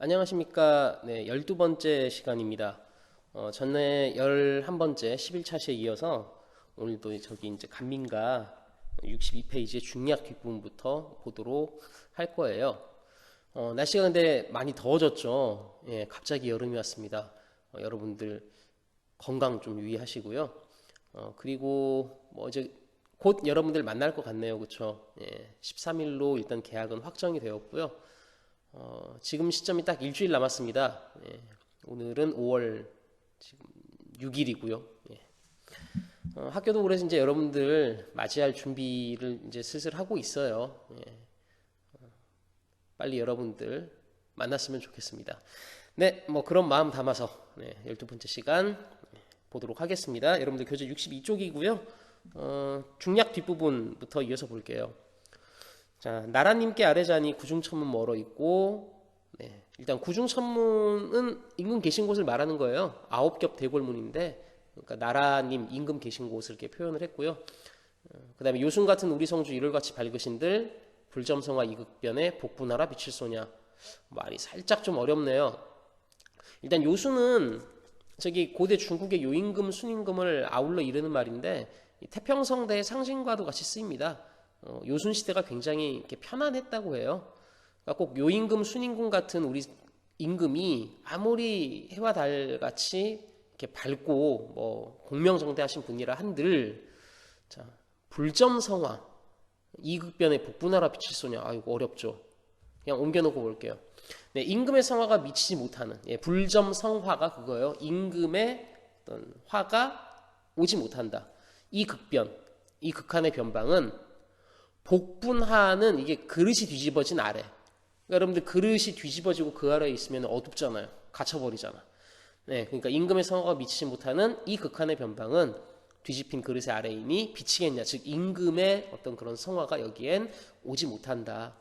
안녕하십니까. 네, 12번째 시간입니다. 전에 11번째 11차시에 이어서 오늘도 저기 이제 간민가 62페이지의 중략 뒷부분부터 보도록 할 거예요. 날씨가 근데 많이 더워졌죠. 예, 갑자기 여름이 왔습니다. 여러분들 건강 좀 유의하시고요. 그리고 뭐 이제 곧 여러분들 만날 것 같네요. 그쵸? 예, 13일로 일단 계약은 확정이 되었고요. 지금 시점이 딱 일주일 남았습니다. 예, 오늘은 5월 지금 6일이고요. 예. 학교도 그래서 이제 여러분들 맞이할 준비를 이제 슬슬 하고 있어요. 예. 빨리 여러분들 만났으면 좋겠습니다. 네, 뭐 그런 마음 담아서 12번째 시간 보도록 하겠습니다. 여러분들 교재 62쪽이고요. 중략 뒷부분부터 이어서 볼게요. 자, 나라님께 아뢰자니 구중천문 멀어 있고, 네, 일단 구중천문은 임금 계신 곳을 말하는 거예요. 9겹 대궐문인데, 그러니까 나라님 임금 계신 곳을 이렇게 표현을 했고요. 그 다음에 요순 같은 우리 성주 일월같이 밝으신들 불점성화 이극변에 복분하라 비칠소냐. 말이 살짝 좀 어렵네요. 일단 요순은 저기 고대 중국의 요임금, 순임금을 아울러 이르는 말인데 태평성대의 상징과도 같이 쓰입니다. 요순 시대가 굉장히 이렇게 편안했다고 해요. 그러니까 꼭 요임금, 순임금 같은 우리 임금이 아무리 해와 달 같이 이렇게 밝고 뭐 공명정대하신 분이라 한들, 자, 불점성화 이극변에 복분하라 비칠소냐. 아이고 어렵죠. 그냥 옮겨놓고 볼게요. 네, 임금의 성화가 미치지 못하는, 예, 불점성화가 그거예요. 임금의 어떤 화가 오지 못한다. 이 극변, 이 극한의 변방은 복분하는 이게 그릇이 뒤집어진 아래. 그러니까 여러분들 그릇이 뒤집어지고 그 아래에 있으면 어둡잖아요. 갇혀버리잖아. 네, 그러니까 임금의 성화가 미치지 못하는 이 극한의 변방은 뒤집힌 그릇의 아래이니 비치겠냐. 즉 임금의 어떤 그런 성화가 여기엔 오지 못한다.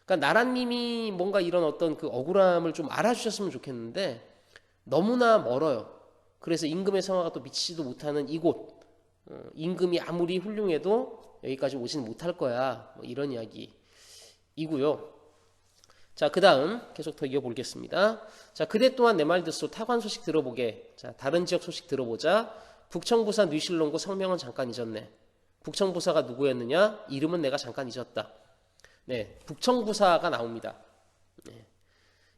그러니까 나라님이 뭔가 이런 어떤 그 억울함을 좀 알아주셨으면 좋겠는데 너무나 멀어요. 그래서 임금의 성화가 또 미치지도 못하는 이곳, 임금이 아무리 훌륭해도 여기까지 오지는 못할 거야. 뭐 이런 이야기이고요. 자, 그 다음 계속 더 이어보겠습니다. 자, 그대 또한 내 말 듣소. 타관 소식 들어보게. 자, 다른 지역 소식 들어보자. 북청부사 뉘실롱고 성명은 잠깐 잊었네. 북청부사가 누구였느냐? 이름은 내가 잠깐 잊었다. 네, 북청부사가 나옵니다. 네.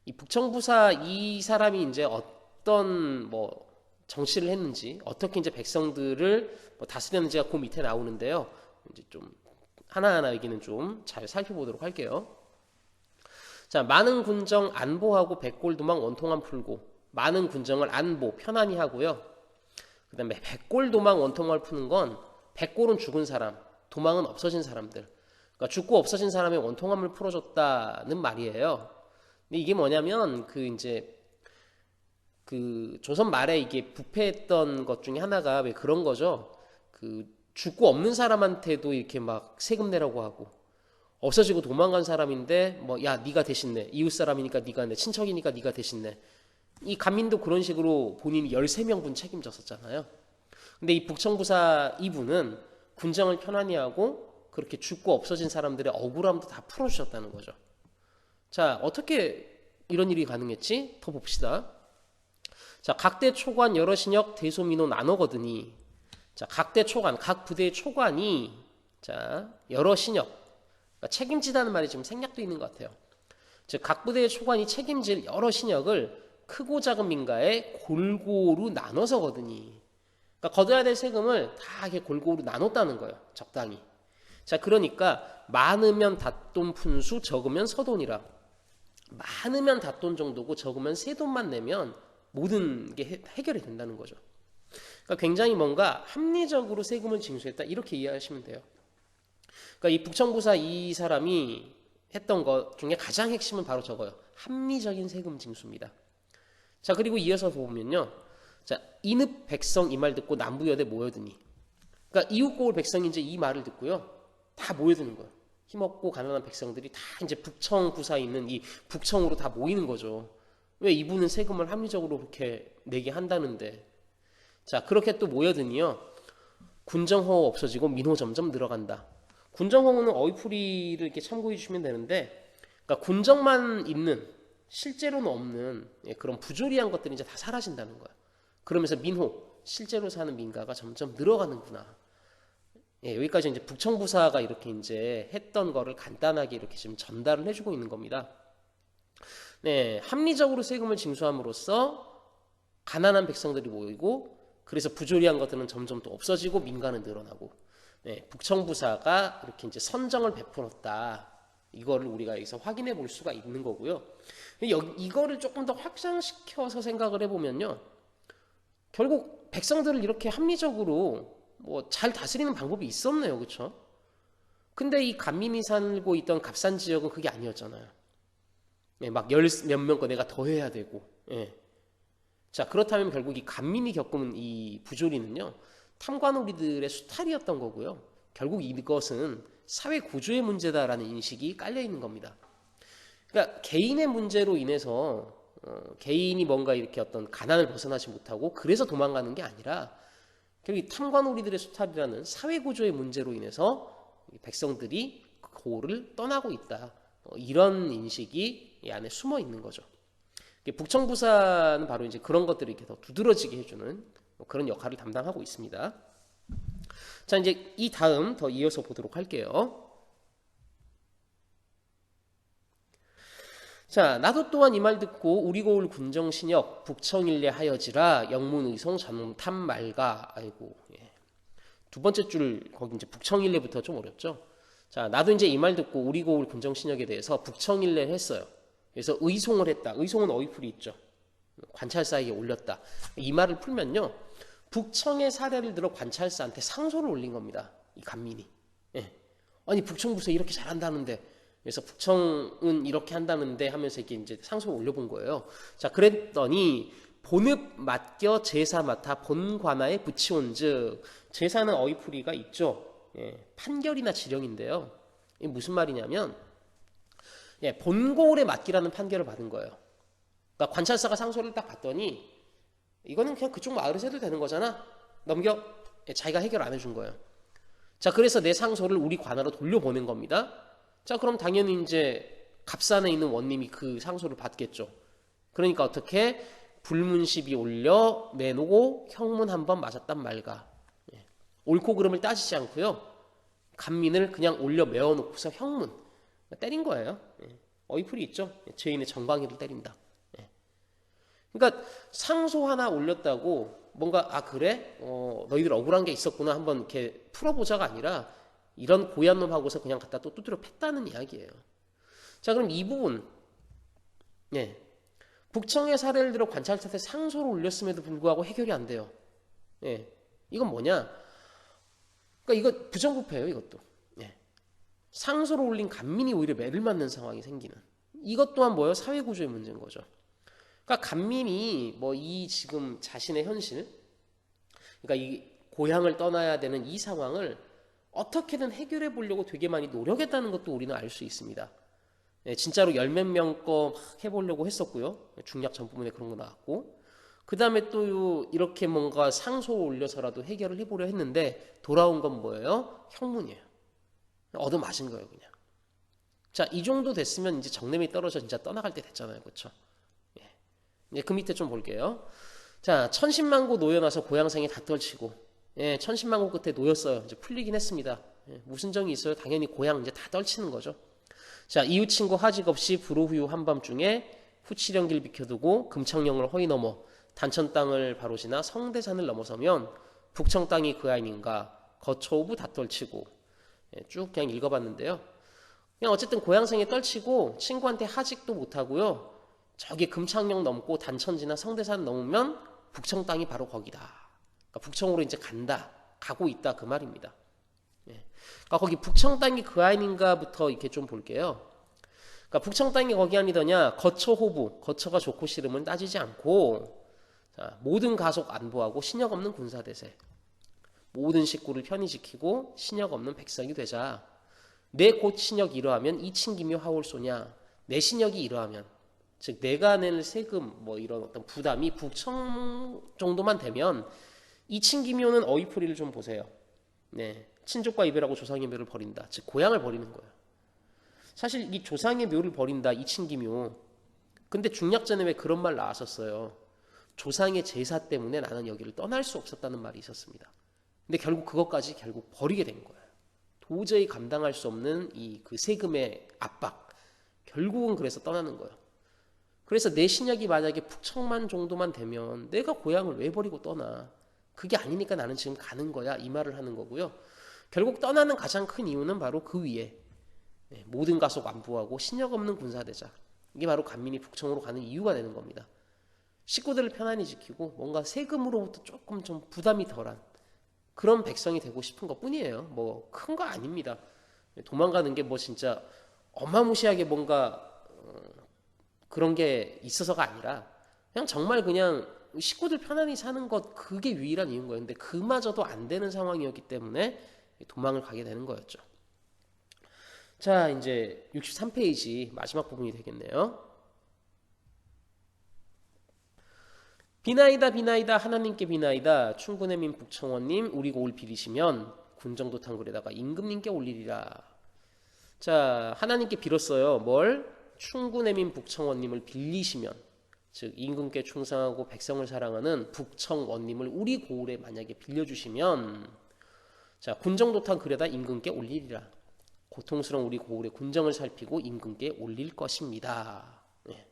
이 북청부사 이 사람이 이제 어떤 뭐 정치를 했는지, 어떻게 이제 백성들을 뭐 다스렸는지가 그 밑에 나오는데요. 이제 좀 하나하나 여기는 좀 잘 살펴보도록 할게요. 자, 많은 군정 안보하고 백골 도망 원통함 풀고. 많은 군정을 안보 편안히 하고요. 그 다음에 백골 도망 원통함을 푸는 건 백골은 죽은 사람, 도망은 없어진 사람들. 그러니까 죽고 없어진 사람의 원통함을 풀어줬다는 말이에요. 근데 이게 뭐냐면 그 이제 그 조선 말에 이게 부패했던 것 중에 하나가 왜 그런 거죠. 그 죽고 없는 사람한테도 이렇게 막 세금 내라고 하고 없어지고 도망간 사람인데 뭐 야 네가 대신 내. 이웃 사람이니까 네가 내. 친척이니까 네가 대신 내. 이 간민도 그런 식으로 본인이 13명분 책임졌었잖아요. 근데 이 북청부사 이분은 군정을 편안히 하고 그렇게 죽고 없어진 사람들의 억울함도 다 풀어주셨다는 거죠. 자, 어떻게 이런 일이 가능했지? 더 봅시다. 자, 각대 초관 여러 신역 대소민호 나눠거드니. 자, 각대 초관, 각 부대의 초관이 자 여러 신역, 그러니까 책임지다는 말이 지금 생략도 있는 것 같아요. 즉, 각 부대의 초관이 책임질 여러 신역을 크고 작은 민가에 골고루 나눠서거든요. 그러니까 걷어야 될 세금을 다 이렇게 골고루 나눴다는 거예요. 적당히. 자, 그러니까 많으면 닷돈 푼수, 적으면 서돈이라. 많으면 닷돈 정도고 적으면 세돈만 내면 모든 게 해결이 된다는 거죠. 그러니까 굉장히 뭔가 합리적으로 세금을 징수했다 이렇게 이해하시면 돼요. 그러니까 이 북청부사 이 사람이 했던 것 중에 가장 핵심은 바로 저거예요. 합리적인 세금 징수입니다. 자, 그리고 이어서 보면요. 자, 인읍 백성 이 말 듣고 남부여대 모여드니. 그러니까 이웃고을 백성이 이제 이 말을 듣고요. 다 모여드는 거예요. 힘없고 가난한 백성들이 다 이제 북청부사에 있는 이 북청으로 다 모이는 거죠. 왜 이분은 세금을 합리적으로 그렇게 내게 한다는데. 자, 그렇게 또 모여드니요. 군정허우 없어지고 민호 점점 늘어간다. 군정허우는 어휘풀이를 이렇게 참고해 주시면 되는데, 그러니까 군정만 있는 실제로는 없는 그런 부조리한 것들이 이제 다 사라진다는 거예요. 그러면서 민호, 실제로 사는 민가가 점점 늘어가는구나. 여기까지 이제 북청부사가 이렇게 이제 했던 거를 간단하게 이렇게 지금 전달을 해주고 있는 겁니다. 합리적으로 세금을 징수함으로써 가난한 백성들이 모이고, 그래서 부조리한 것들은 점점 또 없어지고 민가는 늘어나고, 북청부사가 이렇게 이제 선정을 베풀었다. 이거를 우리가 여기서 확인해 볼 수가 있는 거고요. 이거를 조금 더 확장시켜서 생각을 해보면요, 결국 백성들을 이렇게 합리적으로 뭐 잘 다스리는 방법이 있었네요, 그렇죠? 근데 이 간민이 살고 있던 갑산 지역은 그게 아니었잖아요. 막 몇 명 거 내가 더 해야 되고. 자, 그렇다면 결국 이 간민이 겪은 이 부조리는요, 탐관오리들의 수탈이었던 거고요. 결국 이것은 사회 구조의 문제다라는 인식이 깔려 있는 겁니다. 그러니까 개인의 문제로 인해서 개인이 뭔가 이렇게 어떤 가난을 벗어나지 못하고 그래서 도망가는 게 아니라 결국 탐관오리들의 수탈이라는 사회 구조의 문제로 인해서 백성들이 고를 떠나고 있다. 이런 인식이 이 안에 숨어 있는 거죠. 북청부사는 바로 이제 그런 것들을 이렇게 더 두드러지게 해주는 그런 역할을 담당하고 있습니다. 자, 이제 이 다음 더 이어서 보도록 할게요. 자, 나도 또한 이 말 듣고 우리 고을 군정신역 북청일례 하여지라 영문의송 전탐 말가. 아이고, 두 번째 줄 거기 이제 북청일례부터 좀 어렵죠. 자, 나도 이제 이 말 듣고 우리 고을 군정신역에 대해서 북청일례를 했어요. 그래서 의송을 했다. 의송은 어휘풀이 있죠. 관찰사에게 올렸다. 이 말을 풀면요, 북청의 사례를 들어 관찰사한테 상소를 올린 겁니다. 이 간민이. 아니 북청부서 이렇게 잘한다는데, 그래서 북청은 이렇게 한다는데 하면서 이렇게 이제 상소를 올려본 거예요. 자, 그랬더니 본읍 맡겨 제사 맡아 본관하에 붙이온즉, 제사는 어휘풀이가 있죠. 판결이나 지령인데요. 이게 무슨 말이냐면, 본고을에 맡기라는 판결을 받은 거예요. 그러니까 관찰사가 상소를 딱 봤더니 이거는 그냥 그쪽 마을에서 해도 되는 거잖아. 넘겨. 자기가 해결 안 해준 거예요. 자, 그래서 내 상소를 우리 관하로 돌려보낸 겁니다. 자, 그럼 당연히 이제 갑산에 있는 원님이 그 상소를 받겠죠. 그러니까 어떻게 불문시비 올려 내놓고 형문 한번 맞았단 말가. 옳고 그름을 따지지 않고요, 간민을 그냥 올려 메워놓고서 형문 때린 거예요. 어휘풀이 있죠. 죄인의 정방이를 때린다. 그러니까 상소 하나 올렸다고 뭔가 그래? 너희들 억울한 게 있었구나 한번 이렇게 풀어보자가 아니라 이런 고얀 놈하고서 그냥 갖다 또 두드려 팼다는 이야기예요. 자, 그럼 이 부분, 북청의 사례를 들어 관찰사한테 상소를 올렸음에도 불구하고 해결이 안 돼요. 이건 뭐냐? 그러니까 이거 부정부패예요, 이것도. 상소를 올린 간민이 오히려 매를 맞는 상황이 생기는, 이것 또한 뭐예요? 사회구조의 문제인 거죠. 그러니까 간민이 뭐 이 지금 자신의 현실, 그러니까 이 고향을 떠나야 되는 이 상황을 어떻게든 해결해 보려고 되게 많이 노력했다는 것도 우리는 알 수 있습니다. 진짜로 열 몇 명 거 막 해보려고 했었고요. 중략 전 부분에 그런 거 나왔고, 그 다음에 또 이렇게 뭔가 상소 올려서라도 해결을 해보려 했는데 돌아온 건 뭐예요? 형문이에요. 얻어맞은 거예요, 그냥. 자, 이 정도 됐으면 이제 정냄이 떨어져 진짜 떠나갈 때 됐잖아요, 그렇죠? 이제 그 밑에 좀 볼게요. 자, 천신만고 놓여놔서 고향생이 다 떨치고, 천신만고 끝에 놓였어요. 이제 풀리긴 했습니다. 무슨 정이 있어요? 당연히 고향 이제 다 떨치는 거죠. 자, 이웃친구 하직 없이 불호후유 한밤중에 후치령길 비켜두고 금창령을 허이 넘어 단천 땅을 바로 지나 성대산을 넘어서면 북청 땅이 그 아인인가 거처오부 다 떨치고. 쭉 그냥 읽어봤는데요. 그냥 어쨌든 고향생에 떨치고 친구한테 하직도 못하고요. 저기 금창령 넘고 단천 지나 성대산 넘으면 북청 땅이 바로 거기다. 그러니까 북청으로 이제 간다, 가고 있다, 그 말입니다. 그러니까 거기 북청 땅이 그 아인인가부터 이렇게 좀 볼게요. 그러니까 북청 땅이 거기 아니더냐, 거처 호부, 거처가 좋고 싫음은 따지지 않고, 자, 모든 가속 안보하고 신역 없는 군사대세, 모든 식구를 편히 지키고 신역 없는 백성이 되자. 내 곧 신역 이러하면 이친기묘 하올소냐. 내 신역이 이러하면, 즉 내가 낼 세금 뭐 이런 어떤 부담이 북청 정도만 되면, 이친기묘는 어휘풀이를 좀 보세요. 친족과 이별하고 조상의 묘를 버린다. 즉 고향을 버리는 거예요. 사실 이 조상의 묘를 버린다, 이친기묘, 근데 중략 전에 왜 그런 말 나왔었어요. 조상의 제사 때문에 나는 여기를 떠날 수 없었다는 말이 있었습니다. 근데 결국 그것까지 결국 버리게 된 거예요. 도저히 감당할 수 없는 이 그 세금의 압박. 결국은 그래서 떠나는 거예요. 그래서 내 신약이 만약에 북청만 정도만 되면 내가 고향을 왜 버리고 떠나? 그게 아니니까 나는 지금 가는 거야. 이 말을 하는 거고요. 결국 떠나는 가장 큰 이유는 바로 그 위에 모든 가속 안보하고 신약 없는 군사대장. 이게 바로 간민이 북청으로 가는 이유가 되는 겁니다. 식구들을 편안히 지키고 뭔가 세금으로부터 조금 좀 부담이 덜한 그런 백성이 되고 싶은 것 뿐이에요. 뭐 큰 거 아닙니다. 도망가는 게 뭐 진짜 어마무시하게 뭔가 그런 게 있어서가 아니라 그냥 정말 그냥 식구들 편안히 사는 것 그게 유일한 이유인 거예요. 근데 그마저도 안 되는 상황이었기 때문에 도망을 가게 되는 거였죠. 자, 이제 63페이지 마지막 부분이 되겠네요. 비나이다 비나이다 하나님께 비나이다 충군의 민 북청원님 우리 고을 빌이시면 군정도탕굴에다가 임금님께 올리리라. 자, 하나님께 빌었어요. 뭘? 충군의 민 북청원님을 빌리시면, 즉 임금께 충성하고 백성을 사랑하는 북청원님을 우리 고을에 만약에 빌려주시면, 자, 군정도탕굴에다 임금께 올리리라. 고통스러운 우리 고을의 군정을 살피고 임금께 올릴 것입니다. 네.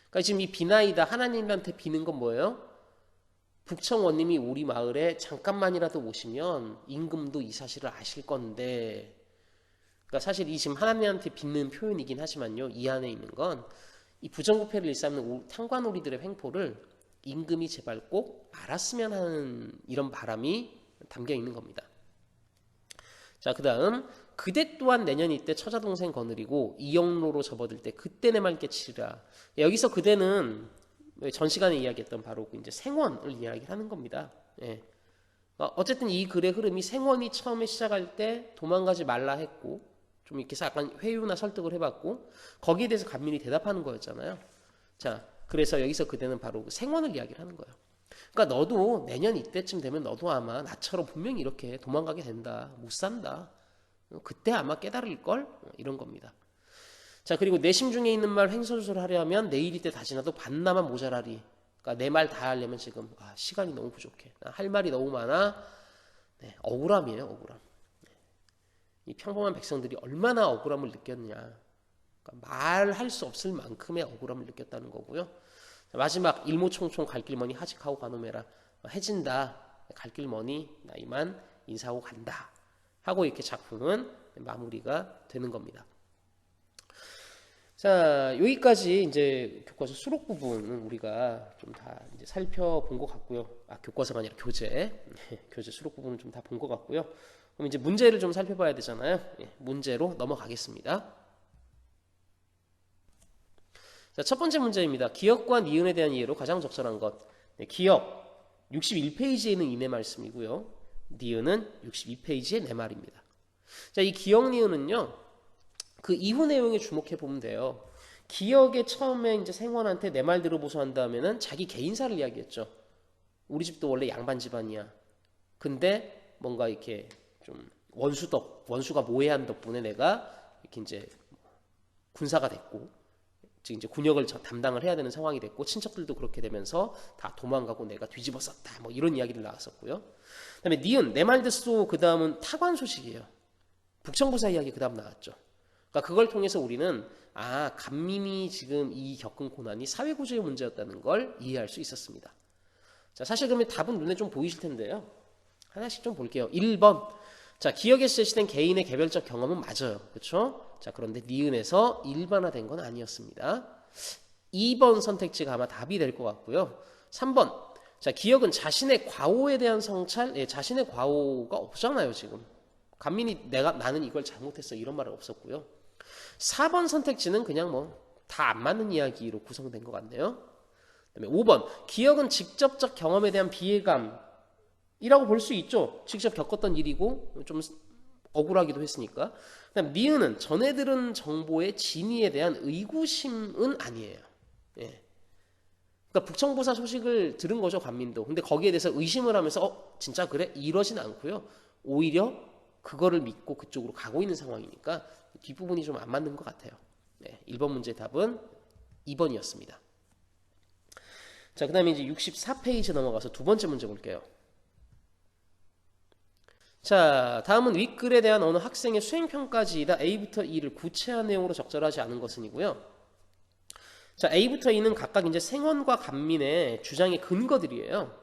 그러니까 지금 이 비나이다 하나님한테 비는 건 뭐예요? 북청원님이 우리 마을에 잠깐만이라도 오시면 임금도 이 사실을 아실 건데, 그러니까 사실 이 지금 하나님한테 빚는 표현이긴 하지만요, 이 안에 있는 건 이 부정부패를 일삼는 탕관오리들의 횡포를 임금이 제발 꼭 알았으면 하는 이런 바람이 담겨 있는 겁니다. 자, 그 다음 그대 또한 내년 이때 처자동생 거느리고 이영로로 접어들 때 그때 내 말 깨치리라. 여기서 그대는 전 시간에 이야기했던 바로 이제 생원을 이야기하는 겁니다. 예. 어쨌든 이 글의 흐름이 생원이 처음에 시작할 때 도망가지 말라 했고 좀 이렇게 약간 회유나 설득을 해봤고 거기에 대해서 간민이 대답하는 거였잖아요. 자, 그래서 여기서 그대는 바로 생원을 이야기를 하는 거예요. 그러니까 너도 내년 이때쯤 되면 너도 아마 나처럼 분명히 이렇게 도망가게 된다. 못 산다. 그때 아마 깨달을걸? 이런 겁니다. 자, 그리고 내심 중에 있는 말 횡설수설 하려면 내일 이때 다 지나도 반나만 모자라리. 그러니까 내 말 다 하려면 지금 시간이 너무 부족해. 할 말이 너무 많아. 네, 억울함이에요. 억울함. 이 평범한 백성들이 얼마나 억울함을 느꼈냐. 그러니까 말할 수 없을 만큼의 억울함을 느꼈다는 거고요. 자, 마지막 일모총총 갈 길 머니 하직하고 가노메라. 해진다. 갈 길 머니 나 이만 인사하고 간다. 하고 이렇게 작품은 마무리가 되는 겁니다. 자, 여기까지 이제 교과서 수록 부분은 우리가 좀 다 이제 살펴본 것 같고요. 교과서가 아니라 교재. 교재 수록 부분은 좀 다 본 것 같고요. 그럼 이제 문제를 좀 살펴봐야 되잖아요. 문제로 넘어가겠습니다. 자, 첫 번째 문제입니다. 기역과 니은에 대한 이해로 가장 적절한 것. 기역 61페이지에 있는 이내 말씀이고요. 니은은 62페이지의 내 말입니다. 자, 이 기역 니은은요. 그 이후 내용에 주목해 보면 돼요. 기역의 처음에 이제 생원한테 내 말 들어보소 한 다음에는 자기 개인사를 이야기했죠. 우리 집도 원래 양반 집안이야. 근데 뭔가 이렇게 좀 원수가 모해한 덕분에 내가 이렇게 이제 군사가 됐고, 즉 이제 군역을 담당을 해야 되는 상황이 됐고, 친척들도 그렇게 되면서 다 도망가고 내가 뒤집어썼다. 뭐 이런 이야기를 나왔었고요. 그다음에 니은 내 말 듣소. 그 다음은 타관 소식이에요. 북청부사 이야기 그 다음 나왔죠. 그러니까 그걸 통해서 우리는 간민이 지금 이 겪은 고난이 사회구조의 문제였다는 걸 이해할 수 있었습니다. 자, 사실 그러면 답은 눈에 좀 보이실 텐데요. 하나씩 좀 볼게요. 1번. 자, 기억에서 제시된 개인의 개별적 경험은 맞아요. 그렇죠? 자, 그런데 니은에서 일반화된 건 아니었습니다. 2번 선택지가 아마 답이 될 것 같고요. 3번. 자, 기억은 자신의 과오에 대한 성찰, 자신의 과오가 없잖아요, 지금. 간민이 나는 이걸 잘못했어 이런 말은 없었고요. 4번 선택지는 그냥 뭐 다 안 맞는 이야기로 구성된 것 같네요. 그다음에 5번 기억은 직접적 경험에 대한 비애감이라고 볼 수 있죠. 직접 겪었던 일이고 좀 억울하기도 했으니까. 그다음 니은은 전해 들은 정보의 진위에 대한 의구심은 아니에요. 예. 그러니까 북청부사 소식을 들은 거죠, 간민도. 근데 거기에 대해서 의심을 하면서 진짜 그래? 이러진 않고요. 오히려 그거를 믿고 그쪽으로 가고 있는 상황이니까 뒷부분이 좀 안 맞는 것 같아요. 네, 1번 문제 답은 2번이었습니다. 자, 그 다음에 이제 64페이지 넘어가서 두 번째 문제 볼게요. 자, 다음은 윗글에 대한 어느 학생의 수행평가지이다. A부터 E를 구체화 내용으로 적절하지 않은 것은이고요. 자, A부터 E는 각각 이제 생원과 간민의 주장의 근거들이에요.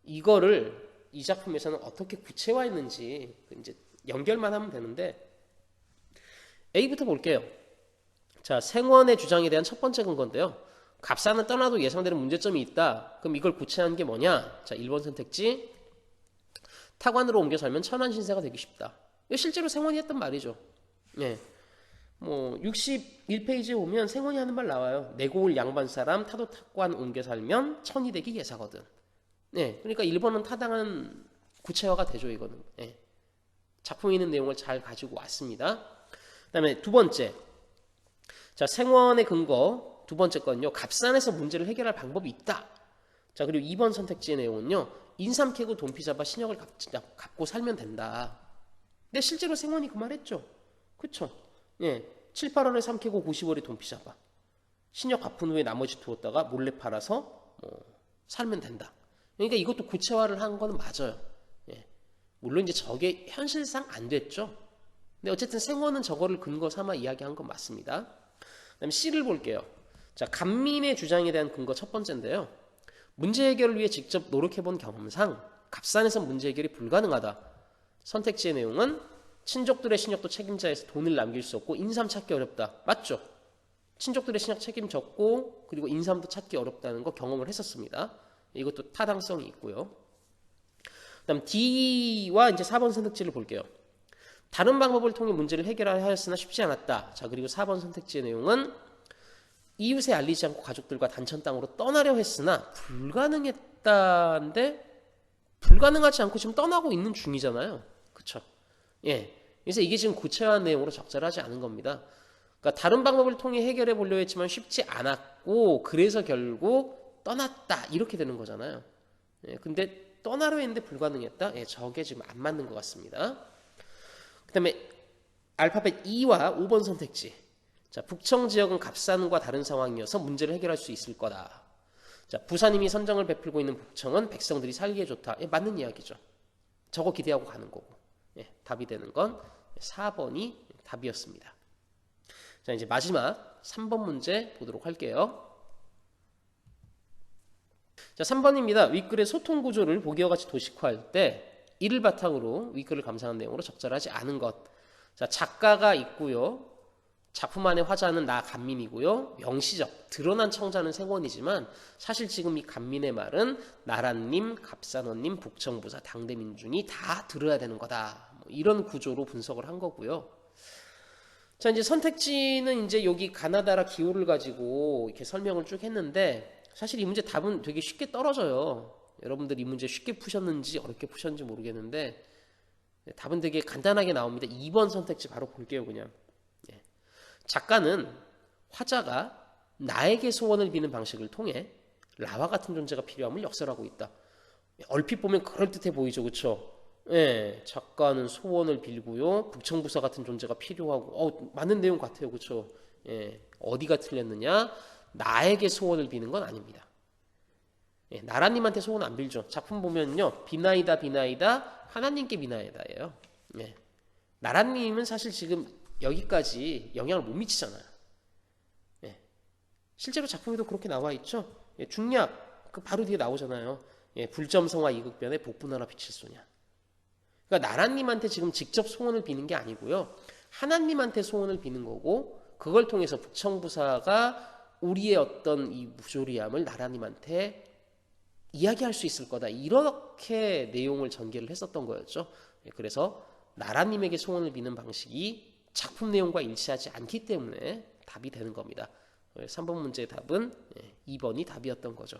이거를 이 작품에서는 어떻게 구체화했는지 이제 연결만 하면 되는데, A부터 볼게요. 자, 생원의 주장에 대한 첫 번째 근거인데요. 값사는 떠나도 예상되는 문제점이 있다. 그럼 이걸 구체화한 게 뭐냐? 자, 1번 선택지. 타관으로 옮겨 살면 천한 신세가 되기 쉽다. 이거 실제로 생원이 했던 말이죠. 예. 뭐 61페이지에 보면 생원이 하는 말 나와요. 내고을 양반 사람 타도 탁관 옮겨 살면 천이 되기 예사거든. 네, 그러니까 1번은 타당한 구체화가 되죠. 이거는. 네. 작품에 있는 내용을 잘 가지고 왔습니다. 그 다음에 두 번째, 자, 생원의 근거 두 번째 건요, 값산에서 문제를 해결할 방법이 있다. 자, 그리고 2번 선택지의 내용은요, 인삼 캐고 돈피 잡아 신역을 갚고 살면 된다. 근데 실제로 생원이 그 말 했죠. 그쵸? 예, 7, 8월에 삼 캐고 90월에 돈피 잡아 신역 갚은 후에 나머지 두었다가 몰래 팔아서 살면 된다. 그러니까 이것도 구체화를 한 거는 맞아요. 예. 물론 이제 저게 현실상 안 됐죠. 근데 어쨌든 생원은 저거를 근거 삼아 이야기한 건 맞습니다. 그다음에 C를 볼게요. 자, 간민의 주장에 대한 근거 첫 번째인데요. 문제 해결을 위해 직접 노력해본 경험상 값산에서 문제 해결이 불가능하다. 선택지의 내용은 친족들의 신역도 책임자에서 돈을 남길 수 없고 인삼 찾기 어렵다. 맞죠? 친족들의 신역 책임졌고 그리고 인삼도 찾기 어렵다는 거 경험을 했었습니다. 이것도 타당성이 있고요. 그다음 D와 이제 4번 선택지를 볼게요. 다른 방법을 통해 문제를 해결하려 하였으나 쉽지 않았다. 자, 그리고 4번 선택지의 내용은 이웃에 알리지 않고 가족들과 단천 땅으로 떠나려 했으나 불가능했다인데 불가능하지 않고 지금 떠나고 있는 중이잖아요. 그쵸? 예. 그래서 이게 지금 구체화한 내용으로 적절하지 않은 겁니다. 그러니까 다른 방법을 통해 해결해 보려 했지만 쉽지 않았고 그래서 결국 떠났다 이렇게 되는 거잖아요. 예. 근데 떠나려 했는데 불가능했다. 예. 저게 지금 안 맞는 것 같습니다. 그 다음에 알파벳 E와 5번 선택지. 자, 북청 지역은 값산과 다른 상황이어서 문제를 해결할 수 있을 거다. 자, 부사님이 선정을 베풀고 있는 북청은 백성들이 살기에 좋다. 예, 맞는 이야기죠. 저거 기대하고 가는 거고. 예, 답이 되는 건 4번이 답이었습니다. 자, 이제 마지막 3번 문제 보도록 할게요. 자, 3번입니다. 윗글의 소통 구조를 보기와 같이 도식화할 때 이를 바탕으로 윗글을 감상한 내용으로 적절하지 않은 것. 자, 작가가 있고요. 작품 안의 화자는 나 간민이고요. 명시적 드러난 청자는 생원이지만 사실 지금 이 간민의 말은 나란님, 갑산원님, 북청부사, 당대민중이 다 들어야 되는 거다. 뭐 이런 구조로 분석을 한 거고요. 자, 이제 선택지는 이제 여기 가나다라 기호를 가지고 이렇게 설명을 쭉 했는데 사실 이 문제 답은 되게 쉽게 떨어져요. 여러분들 이 문제 쉽게 푸셨는지 어렵게 푸셨는지 모르겠는데 답은 되게 간단하게 나옵니다. 2번 선택지 바로 볼게요. 그냥 작가는 화자가 나에게 소원을 비는 방식을 통해 나와 같은 존재가 필요함을 역설하고 있다. 얼핏 보면 그럴듯해 보이죠. 그렇죠? 예, 작가는 소원을 빌고요. 북청부사 같은 존재가 필요하고 맞는 내용 같아요. 그렇죠? 예, 어디가 틀렸느냐? 나에게 소원을 비는 건 아닙니다. 예, 나라님한테 소원 안 빌죠. 작품 보면요. 비나이다 비나이다 하나님께 비나이다예요. 예, 나라님은 사실 지금 여기까지 영향을 못 미치잖아요. 예. 실제로 작품에도 그렇게 나와 있죠. 예, 중략 그 바로 뒤에 나오잖아요. 예, 불점성화 이극변에 복분하라 빛을 쏘냐. 그러니까 나라님한테 지금 직접 소원을 비는 게 아니고요. 하나님한테 소원을 비는 거고 그걸 통해서 북청부사가 우리의 어떤 이 무조리함을 나라님한테 이야기할 수 있을 거다. 이렇게 내용을 전개를 했었던 거였죠. 예, 그래서 나라님에게 소원을 비는 방식이 작품 내용과 일치하지 않기 때문에 답이 되는 겁니다. 3번 문제의 답은 2번이 답이었던 거죠.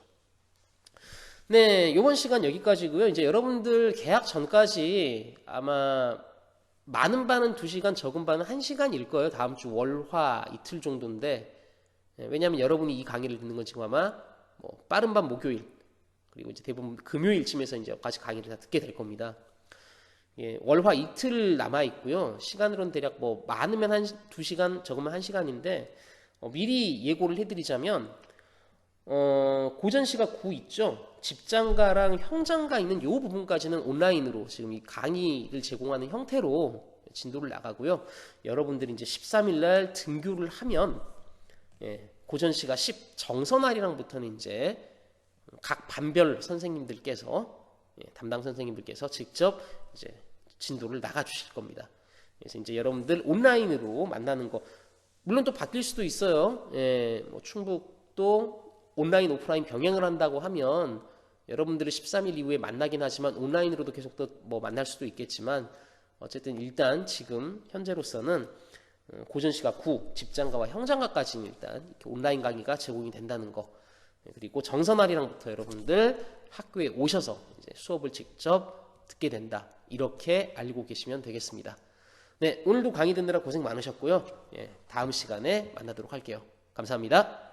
네, 이번 시간 여기까지고요. 이제 여러분들 개학 전까지 아마 많은 반은 2시간, 적은 반은 1시간일 거예요. 다음 주 월화 이틀 정도인데 왜냐하면 여러분이 이 강의를 듣는 건 지금 아마 뭐 빠른 반 목요일 그리고 이제 대부분 금요일쯤에서 이제 여기까지 강의를 다 듣게 될 겁니다. 예, 월화 이틀 남아 있고요. 시간으로는 대략 뭐 많으면 2시간, 적으면 1시간인데 미리 예고를 해드리자면 고전시가 9 있죠. 집장가랑 형장가 있는 요 부분까지는 온라인으로 지금 이 강의를 제공하는 형태로 진도를 나가고요. 여러분들이 이제 13일 날 등교를 하면 고전시가 10 정선활이랑부터는 이제 각 반별 선생님들께서 담당 선생님들께서 직접 이제 진도를 나가 주실 겁니다. 그래서 이제 여러분들 온라인으로 만나는 거 물론 또 바뀔 수도 있어요. 뭐 충북도 온라인 오프라인 병행을 한다고 하면 여러분들이 13일 이후에 만나긴 하지만 온라인으로도 계속 또 뭐 만날 수도 있겠지만 어쨌든 일단 지금 현재로서는 고전시가 9 집장가와 형장가까지는 일단 이렇게 온라인 강의가 제공이 된다는 거, 그리고 정선활이랑부터 여러분들 학교에 오셔서 이제 수업을 직접 듣게 된다, 이렇게 알고 계시면 되겠습니다. 네, 오늘도 강의 듣느라 고생 많으셨고요. 다음 시간에 만나도록 할게요. 감사합니다.